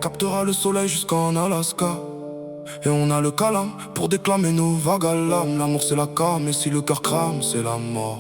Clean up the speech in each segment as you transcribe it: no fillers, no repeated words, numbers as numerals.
captera le soleil jusqu'en Alaska. Et on a le calme pour déclamer nos vagues à l'âme. L'amour c'est la calme, et si le cœur crame, c'est la mort.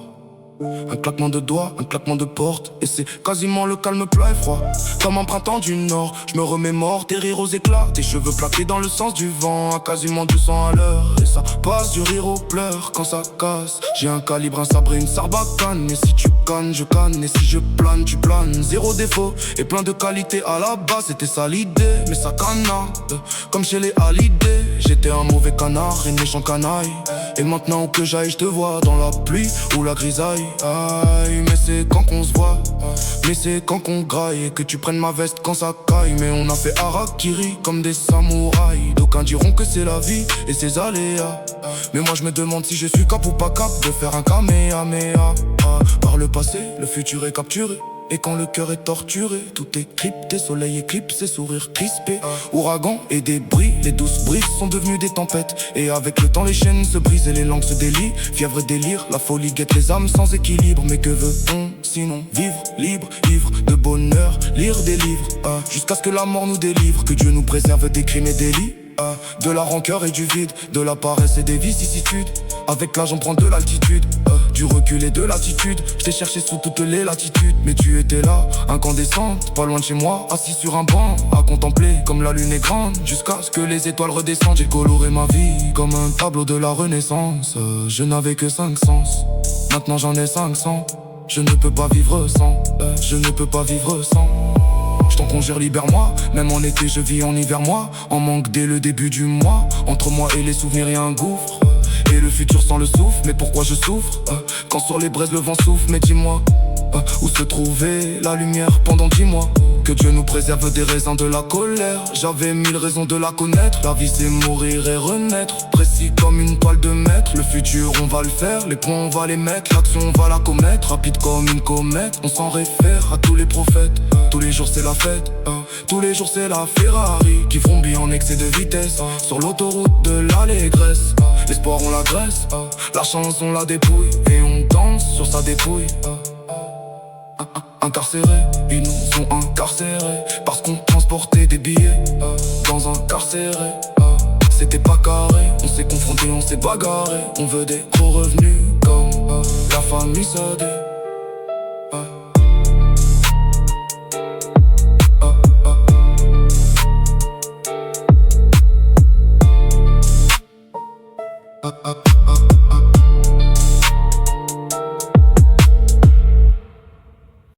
Un claquement de doigts, un claquement de porte, et c'est quasiment le calme plat et froid. Comme un printemps du nord, je me remémore tes rires aux éclats, tes cheveux plaqués dans le sens du vent, à quasiment 200 à l'heure. Et ça passe du rire aux pleurs quand ça casse. J'ai un calibre, un sabre et une sarbacane. Et si tu cannes, je canne, et si je plane, tu planes. Zéro défaut et plein de qualité à la base, c'était ça l'idée. Mais ça canarde, comme chez les Hallyday. J'étais un mauvais canard, une méchant canaille. Et maintenant que j'aille, je te vois dans la pluie ou la grisaille. Aïe, mais c'est quand qu'on se voit, mais c'est quand qu'on graille. Et que tu prennes ma veste quand ça caille. Mais on a fait harakiri comme des samouraïs. D'aucuns diront que c'est la vie et ses aléas. Mais moi je me demande si je suis cap ou pas cap de faire un kamehameha. Par le passé, le futur est capturé. Et quand le cœur est torturé, tout est crypté, soleil éclipsé, sourire crispé. Ouragan et débris, les douces brises sont devenues des tempêtes. Et avec le temps les chaînes se brisent et les langues se délient. Fièvre et délire, la folie guette les âmes sans équilibre. Mais que veut-on sinon? Vivre libre, ivre de bonheur, lire des livres jusqu'à ce que la mort nous délivre. Que Dieu nous préserve des crimes et délits, de la rancœur et du vide, de la paresse et des vicissitudes. Avec l'âge on prend de l'altitude, du recul et de l'attitude. Je t'ai cherché sous toutes les latitudes, mais tu étais là, incandescente, pas loin de chez moi, assis sur un banc, à contempler comme la lune est grande, jusqu'à ce que les étoiles redescendent. J'ai coloré ma vie comme un tableau de la Renaissance. Je n'avais que 5 sens, maintenant j'en ai 500. Je ne peux pas vivre sans, je ne peux pas vivre sans. Je t'en conjure, libère-moi, même en été je vis en hiver moi. En manque dès le début du mois, entre moi et les souvenirs y'a un gouffre. Et le futur sans le souffle, mais pourquoi je souffre quand sur les braises le vent souffle? Mais dis-moi, où se trouvait la lumière pendant 10 mois? Que Dieu nous préserve des raisins de la colère. J'avais 1000 raisons de la connaître. La vie c'est mourir et renaître, précis comme une toile de maître. Le futur on va le faire, les points on va les mettre. L'action on va la commettre, rapide comme une comète. On s'en réfère à tous les prophètes. Tous les jours c'est la fête, tous les jours c'est la Ferrari qui vrombit en excès de vitesse sur l'autoroute de l'allégresse. L'espoir on l'agresse, la chance on la dépouille. Et on danse sur sa dépouille. Incarcérés, ils nous ont incarcérés parce qu'on transportait des billets dans un carcéré. C'était pas carré, on s'est confronté, on s'est bagarré. On veut des gros revenus comme la famille se